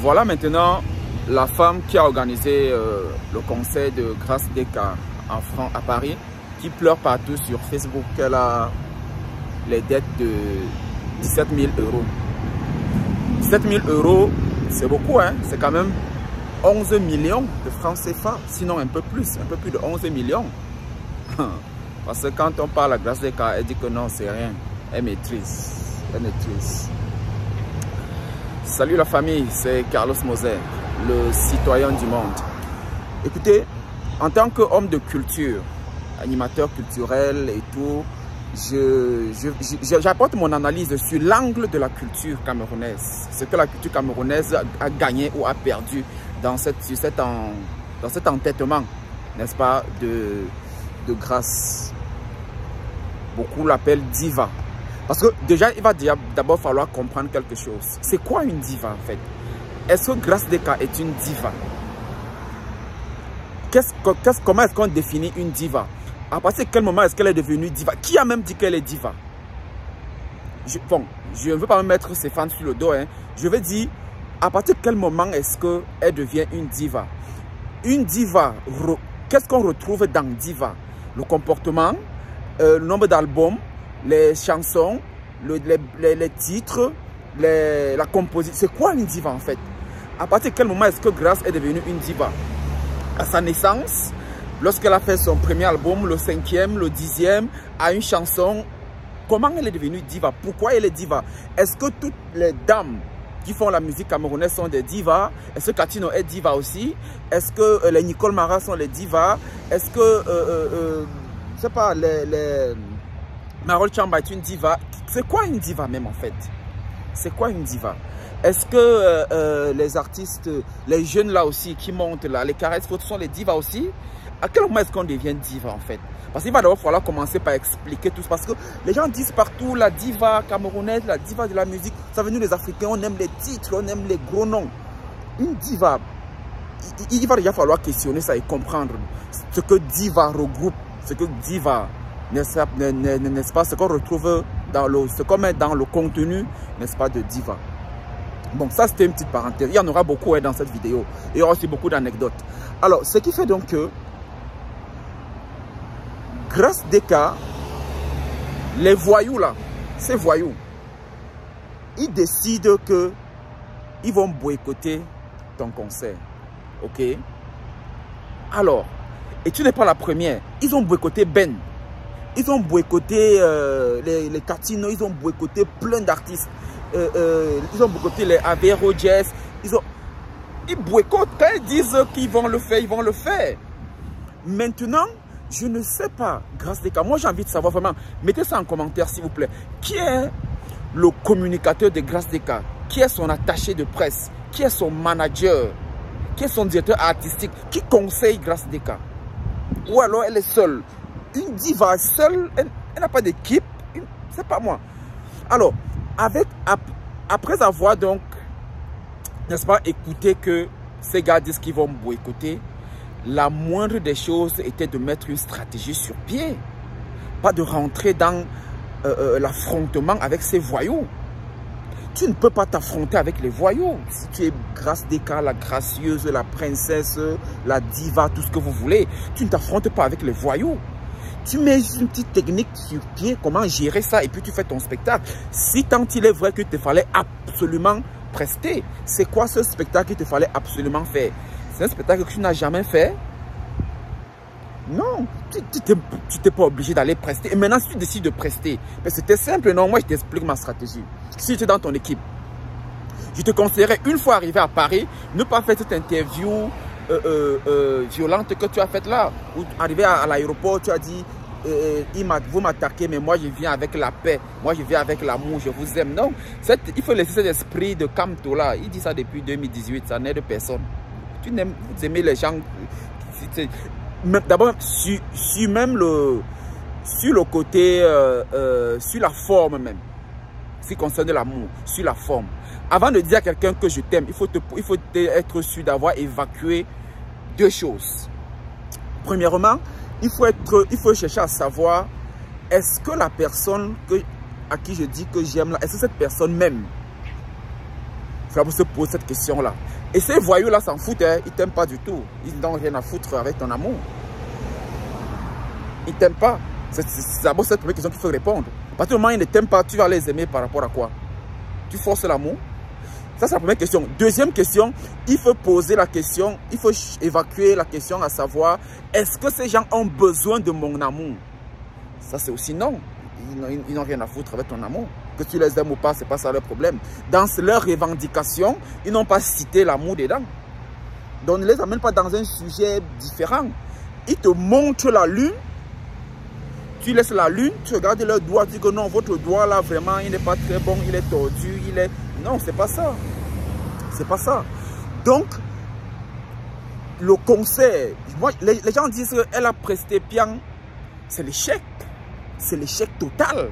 Voilà maintenant la femme qui a organisé le concert de Grace Deka en France, à Paris, qui pleure partout sur Facebook qu'elle a les dettes de 17 000 euros. 17 000 euros, c'est beaucoup, hein? C'est quand même 11 millions de francs CFA, sinon un peu plus de 11 millions. Parce que quand on parle à Grace Deka, elle dit que non, c'est rien. Elle maîtrise. Elle maîtrise. Salut la famille, c'est Carlos Moser, le citoyen du monde. Écoutez, en tant qu'homme de culture, animateur culturel et tout, j'apporte mon analyse sur l'angle de la culture camerounaise. Ce que la culture camerounaise a gagné ou a perdu dans cet entêtement, n'est-ce pas, de Grace. Beaucoup l'appellent diva. Parce que déjà, il va d'abord falloir comprendre quelque chose. C'est quoi une diva en fait? Est-ce que Grace Deka est une diva? Comment est-ce qu'on définit une diva? À partir de quel moment est-ce qu'elle est devenue diva? Qui a même dit qu'elle est diva? Bon, je ne veux pas me mettre ses fans sur le dos. Hein. Je veux dire, à partir de quel moment est-ce qu'elle devient une diva? Une diva, qu'est-ce qu'on retrouve dans diva? Le comportement, le nombre d'albums, les chansons, les titres, la composition. C'est quoi une diva en fait? À partir de quel moment est-ce que Grace est devenue une diva? À sa naissance, lorsqu'elle a fait son premier album, le 5e, le 10e, à une chanson, comment elle est devenue diva? Pourquoi elle est diva? Est-ce que toutes les dames qui font la musique camerounaise sont des divas? Est-ce que Katino est diva aussi? Est-ce que les Nicole Mara sont les divas? Est-ce que, je sais pas, Marol Chamba est une diva? C'est quoi une diva même en fait? C'est quoi une diva? Est-ce que les artistes, les jeunes là aussi qui montent là, les caresses photos sont les divas aussi? À quel moment est-ce qu'on devient diva en fait? Parce qu'il va d'abord falloir commencer par expliquer tout ça. Parce que les gens disent partout la diva camerounaise, la diva de la musique. Ça veut dire les Africains, on aime les titres, on aime les gros noms. Une diva, il va déjà falloir questionner ça et comprendre ce que diva regroupe, ce que diva, n'est-ce pas, ce qu'on retrouve dans ce qu'on met dans le contenu, n'est-ce pas, de diva. Bon, ça c'était une petite parenthèse. Il y en aura beaucoup dans cette vidéo. Il y aura aussi beaucoup d'anecdotes. Alors, ce qui fait donc que Grace Deka, les voyous là, ces voyous, ils décident que ils vont boycotter ton concert. Ok? Alors, et tu n'es pas la première. Ils ont boycotté Ben. Ils ont boycotté les Katino, ils ont boycotté plein d'artistes. Ils ont boycotté les Avero Jazz. Ils boycottent. Quand ils disent qu'ils vont le faire, ils vont le faire. Maintenant, je ne sais pas, Grace Deka. Moi, j'ai envie de savoir vraiment. Mettez ça en commentaire, s'il vous plaît. Qui est le communicateur de Grace Deka? Qui est son attaché de presse? Qui est son manager? Qui est son directeur artistique? Qui conseille Grace Deka? Ou alors elle est seule? Une diva seule, elle n'a pas d'équipe, c'est pas moi. Alors, après avoir donc, n'est-ce pas, écouté que ces gars disent qu'ils vont boycotter, la moindre des choses était de mettre une stratégie sur pied. Pas de rentrer dans l'affrontement avec ces voyous. Tu ne peux pas t'affronter avec les voyous. Si tu es Grace Deka, la gracieuse, la princesse, la diva, tout ce que vous voulez, tu ne t'affrontes pas avec les voyous. Tu mets une petite technique sur pied, comment gérer ça, et puis tu fais ton spectacle. Si tant il est vrai qu'il te fallait absolument prester, c'est quoi ce spectacle qu'il te fallait absolument faire? C'est un spectacle que tu n'as jamais fait? Non, tu n'es pas obligé d'aller prester. Et maintenant, si tu décides de prester, c'était simple, non? Moi, je t'explique ma stratégie. Si tu es dans ton équipe, je te conseillerais, une fois arrivé à Paris, ne pas faire cette interview violente que tu as faite là. Ou arrivé à l'aéroport, tu as dit, vous m'attaquez, mais moi je viens avec la paix, moi je viens avec l'amour, je vous aime. Non, il faut laisser cet esprit de Camto là. Il dit ça depuis 2018, ça n'aide personne. Vous aimez les gens. D'abord, sur le côté, sur la forme même, ce qui concerne l'amour, sur la forme. Avant de dire à quelqu'un que je t'aime, il faut être sûr d'avoir évacué deux choses. Premièrement, il faut chercher à savoir, est-ce que la personne à qui je dis que j'aime, est-ce que cette personne m'aime? faut se poser cette question-là. Et ces voyous-là s'en foutent, hein. Ils ne t'aiment pas du tout. Ils n'ont rien à foutre avec ton amour. Ils ne t'aiment pas. C'est d'abord cette première question qu'il faut répondre. À partir du moment où ils ne t'aiment pas, tu vas les aimer par rapport à quoi? Tu forces l'amour? Ça, c'est la première question. Deuxième question, il faut poser la question, il faut évacuer la question à savoir, est-ce que ces gens ont besoin de mon amour? Ça, c'est aussi non. Ils n'ont rien à foutre avec ton amour. Que tu les aimes ou pas, ce n'est pas ça leur problème. Dans leurs revendications, ils n'ont pas cité l'amour dedans. Donc, ne les amène pas dans un sujet différent. Ils te montrent la lune. Tu laisses la lune, tu regardes leur doigt, tu dis que non, votre doigt là, vraiment, il n'est pas très bon, il est tordu, il est... Non, c'est pas ça. C'est pas ça. Donc, le concert, moi, les gens disent qu'elle a presté bien, c'est l'échec. C'est l'échec total.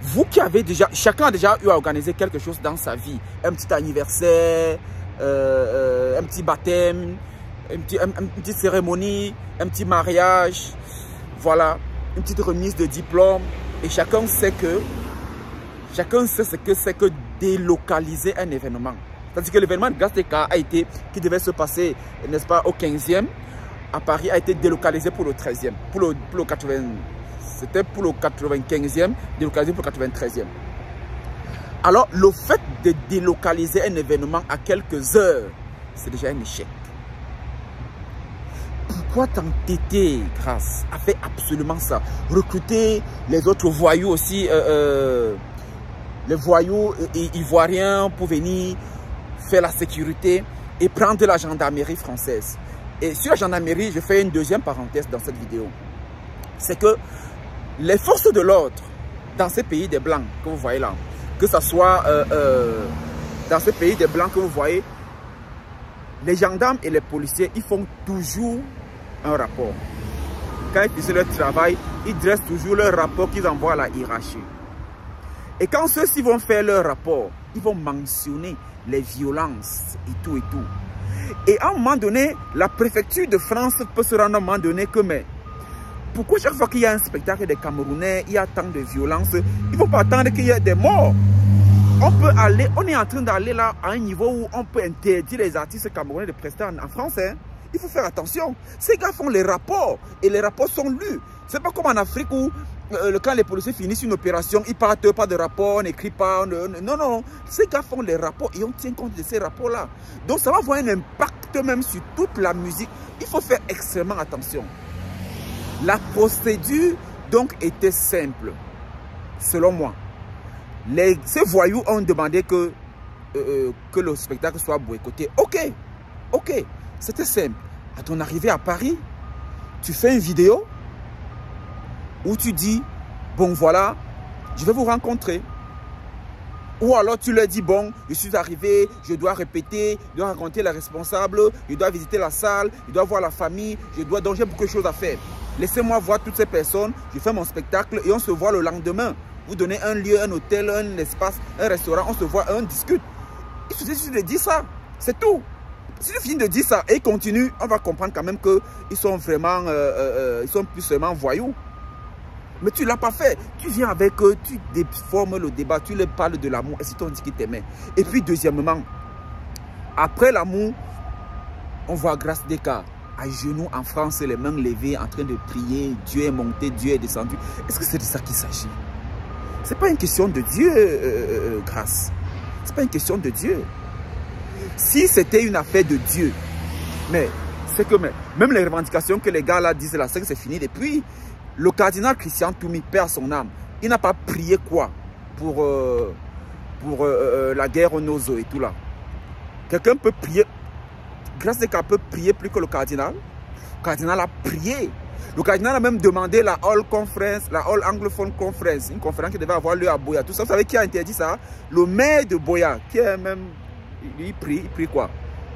Vous qui avez déjà, chacun a déjà eu à organiser quelque chose dans sa vie. Un petit anniversaire, un petit baptême, une petite cérémonie, un petit mariage, voilà, une petite remise de diplôme. Et chacun sait ce que c'est que délocaliser un événement. C'est-à-dire que l'événement de Gasteka qui devait se passer, n'est-ce pas, au 15e, à Paris, a été délocalisé pour le 13e, pour le 80, c'était pour le 95e, délocalisé pour le 93e. Alors, le fait de délocaliser un événement à quelques heures, c'est déjà un échec. Pourquoi t'entêter, Grâce, a fait absolument ça? Recruter les autres voyous aussi, les voyous ivoiriens pour venir faire la sécurité et prendre la gendarmerie française. Et sur la gendarmerie, je fais une deuxième parenthèse dans cette vidéo. C'est que les forces de l'ordre dans ces pays des Blancs que vous voyez là, que ce soit dans ces pays des Blancs que vous voyez, les gendarmes et les policiers, ils font toujours un rapport. Quand ils font leur travail, ils dressent toujours leur rapport qu'ils envoient à la hiérarchie. Et quand ceux-ci vont faire leur rapport, ils vont mentionner les violences et tout et tout. Et à un moment donné, la préfecture de France peut se rendre à un moment donné que, mais pourquoi chaque fois qu'il y a un spectacle des Camerounais, il y a tant de violence, il ne faut pas attendre qu'il y ait des morts. On est en train d'aller là à un niveau où on peut interdire les artistes camerounais de prester en France. Hein. Il faut faire attention. Ces gars font les rapports et les rapports sont lus. C'est pas comme en Afrique où quand les policiers finissent une opération, ils partent pas de rapport, on n'écrit pas. Non, non. Ces gars font les rapports et on tient compte de ces rapports-là. Donc ça va avoir un impact même sur toute la musique. Il faut faire extrêmement attention. La procédure donc était simple, selon moi. Ces voyous ont demandé que le spectacle soit boycotté. Ok, c'était simple. À ton arrivée à Paris, tu fais une vidéo où tu dis, bon voilà, je vais vous rencontrer. Ou alors tu leur dis, bon, je suis arrivé, je dois répéter, je dois rencontrer les responsables, je dois visiter la salle, je dois voir la famille, donc j'ai beaucoup de choses à faire. Laissez-moi voir toutes ces personnes, je fais mon spectacle et on se voit le lendemain. Vous donnez un lieu, un hôtel, un espace, un restaurant, on se voit, on discute. Il suffit juste de dire ça, c'est tout. Si tu finis de dire ça et ils continuent, on va comprendre quand même qu'ils sont vraiment, ils sont plus seulement voyous. Mais tu ne l'as pas fait. Tu viens avec eux, tu déformes le débat, tu leur parles de l'amour et si on dit qu'il t'aimait. Et puis deuxièmement, après l'amour, on voit Gasteka à genoux en France, les mains levées, en train de prier, Dieu est monté, Dieu est descendu. Est-ce que c'est de ça qu'il s'agit? Ce n'est pas une question de Dieu, Grâce. Ce n'est pas une question de Dieu. Si c'était une affaire de Dieu, mais c'est que même les revendications que les gars là disent là, c'est que c'est fini depuis. Le cardinal Christian Toumi perd son âme. Il n'a pas prié quoi pour la guerre au Nozo et tout là. Quelqu'un peut prier. Gasteka peut prier plus que le cardinal. Le cardinal a prié. Le cardinal a même demandé la All Conference, la All Anglophone Conference, une conférence qui devait avoir lieu à Boya. Tout ça, vous savez qui a interdit ça? Le maire de Boya, qui est même, il prie quoi?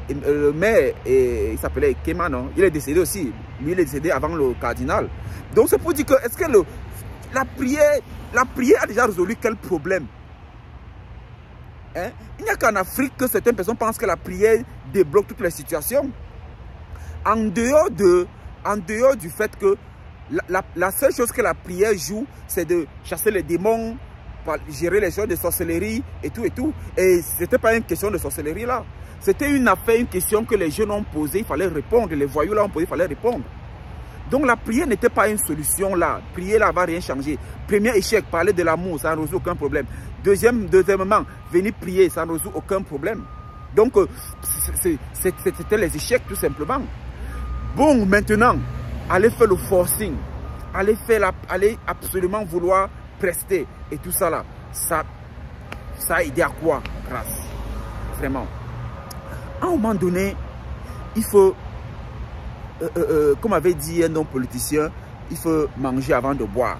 Et le maire, il s'appelait Kema, non? Il est décédé aussi. Lui, il est décédé avant le cardinal. Donc c'est pour dire que, est-ce que la prière a déjà résolu quel problème? Hein? Il n'y a qu'en Afrique que certaines personnes pensent que la prière débloque toutes les situations. En dehors du fait que la seule chose que la prière joue, c'est de chasser les démons, gérer les choses de sorcellerie et tout et tout. Et c'était pas une question de sorcellerie là. C'était une affaire, une question que les jeunes ont posée, il fallait répondre. Les voyous là ont posé, il fallait répondre. Donc la prière n'était pas une solution là. Prier là va rien changer. Premier échec, parler de l'amour, ça ne résout aucun problème. Deuxièmement, venir prier, ça ne résout aucun problème. Donc c'était les échecs tout simplement. Bon, maintenant, allez faire le forcing. Allez absolument vouloir prester. Et tout ça là, ça a aidé à quoi? Grâce. Vraiment. À un moment donné, il faut, comme avait dit un homme politicien, il faut manger avant de boire.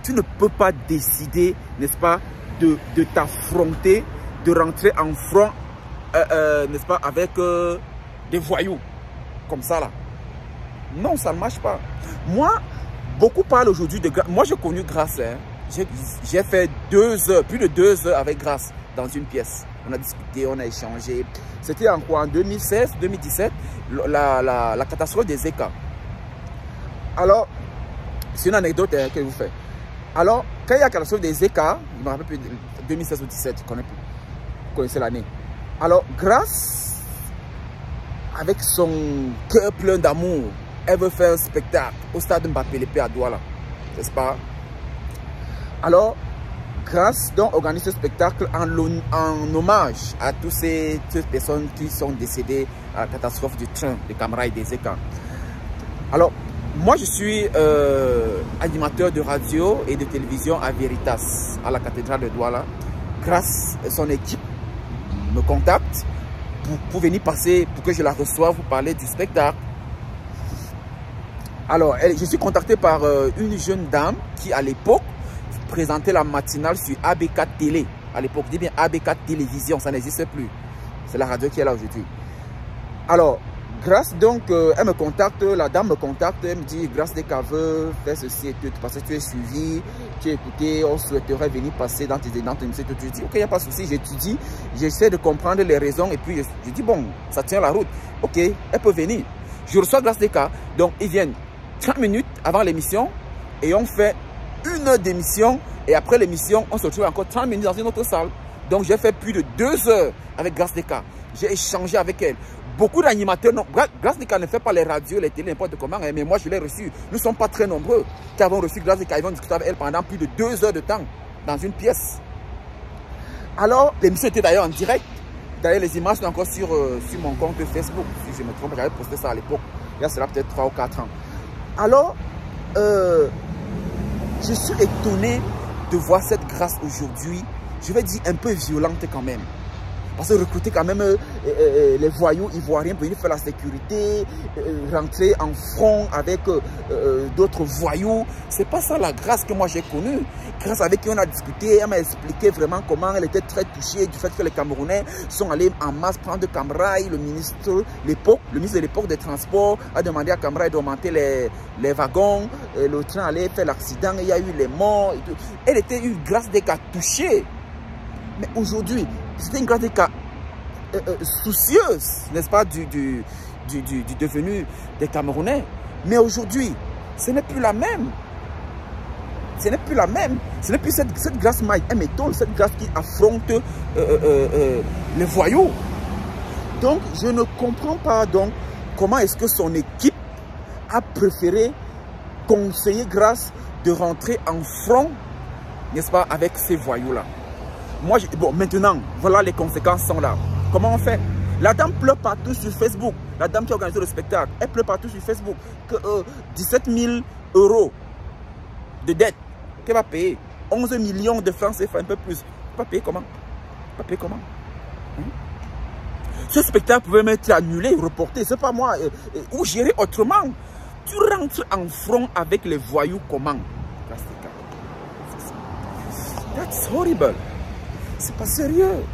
Tu ne peux pas décider, n'est-ce pas, de t'affronter, de rentrer en front, n'est-ce pas, avec des voyous, comme ça là. Non, ça ne marche pas. Moi, beaucoup parlent aujourd'hui de Grâce. Moi, j'ai connu Grâce. Hein. J'ai fait 2 heures, plus de 2 heures avec Grâce dans une pièce. On a discuté, on a échangé. C'était en quoi? En 2016, 2017, la catastrophe des ECA. Alors, c'est une anecdote hein, que je vous fais. Alors, quand il y a la catastrophe des ECA, je ne me rappelle plus, 2016 ou 2017, je ne connais plus. Vous connaissez l'année. Alors, Grâce, avec son cœur plein d'amour, elle veut faire un spectacle au stade Mbappé Lépée à Douala, n'est-ce pas? Alors, Grâce donc organise ce spectacle en hommage à toutes ces personnes qui sont décédées à la catastrophe du train de Camraï des ECA. Alors, moi je suis animateur de radio et de télévision à Veritas, à la cathédrale de Douala. Grâce à son équipe me contacte pour venir passer, pour que je la reçoive, vous parler du spectacle. Alors, je suis contacté par une jeune dame qui, à l'époque, présentait la matinale sur AB4 Télé. À l'époque, je dis bien AB4 Télévision, ça n'existe plus. C'est la radio qui est là aujourd'hui. Alors, Grâce, donc, elle me contacte, la dame me contacte, elle me dit, Grâce des veut faire ceci et tout, parce que tu es suivi, tu es écouté, on souhaiterait venir passer dans tes émissions. Tu dis, ok, il n'y a pas de souci, j'étudie, j'essaie de comprendre les raisons, et puis je dis, bon, ça tient la route. Ok, elle peut venir. Je reçois Grâce des donc ils viennent 30 minutes avant l'émission, et on fait 1 heure d'émission, et après l'émission, on se retrouve encore 30 minutes dans une autre salle. Donc j'ai fait plus de 2 heures avec Grâce des J'ai échangé avec elle. Beaucoup d'animateurs, non, Grâce des ne fait pas les radios, les télés, n'importe comment, hein, mais moi je l'ai reçu. Nous ne sommes pas très nombreux qui avons reçu Grâce des ils vont discuter avec elle pendant plus de 2 heures de temps dans une pièce. Alors, l'émission était d'ailleurs en direct. D'ailleurs, les images sont encore sur mon compte Facebook. Si je me trompe, j'avais posté ça à l'époque. Il y a cela peut-être 3 ou 4 ans. Alors, je suis étonné de voir cette Grâce aujourd'hui, je vais dire un peu violente quand même. Parce que recruter quand même les voyous ivoiriens pour venir faire la sécurité, rentrer en front avec d'autres voyous. C'est pas ça la Grâce que moi j'ai connue. Grâce avec qui on a discuté, elle m'a expliqué vraiment comment elle était très touchée du fait que les Camerounais sont allés en masse prendre Camraï. Le ministre de l'époque des Transports a demandé à Camraï d'augmenter les wagons. Le train allait faire l'accident, il y a eu les morts. Et tout. Elle était une Grâce des cas touchée. Mais aujourd'hui, c'était une Grâce des cas soucieuse, n'est-ce pas, du devenu des Camerounais. Mais aujourd'hui, ce n'est plus la même. Ce n'est plus la même. Ce n'est plus cette Grâce Mike, elle m'étonne, cette Grâce qui affronte les voyous. Donc, je ne comprends pas donc comment est-ce que son équipe a préféré conseiller Grâce de rentrer en front, n'est-ce pas, avec ces voyous-là. Moi, bon, maintenant, voilà, les conséquences sont là. Comment on fait? La dame pleure partout sur Facebook. La dame qui a organisé le spectacle, elle pleure partout sur Facebook. Que 17 000 € de dette qu'elle va payer. 11 millions de francs CFA, un peu plus. Elle va payer comment? Elle va payer comment? Ce spectacle pouvait même être annulé, reporté. C'est pas moi. Ou gérer autrement. Tu rentres en front avec les voyous comment? That's horrible. C'est pas sérieux.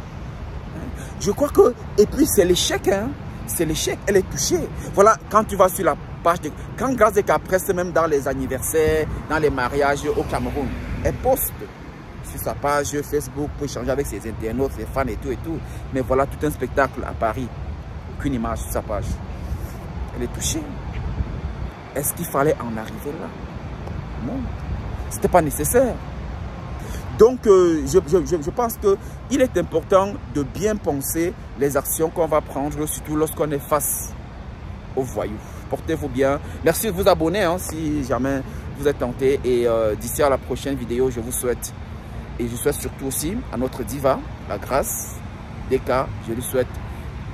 Je crois que... Et puis c'est l'échec. Hein? C'est l'échec. Elle est touchée. Voilà, quand tu vas sur la page de... Quand Grâce des presse, même dans les anniversaires, dans les mariages au Cameroun, elle poste sur sa page Facebook pour échanger avec ses internautes, ses fans et tout et tout. Mais voilà tout un spectacle à Paris. Aucune image sur sa page. Elle est touchée. Est-ce qu'il fallait en arriver là? Non. C'était pas nécessaire. Donc, je pense qu'il est important de bien penser les actions qu'on va prendre, surtout lorsqu'on est face aux voyous. Portez-vous bien. Merci de vous abonner hein, si jamais vous êtes tenté. Et d'ici à la prochaine vidéo, je vous souhaite, et je souhaite surtout aussi à notre diva, la grâce des cas, je lui souhaite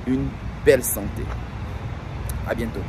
une belle santé. À bientôt.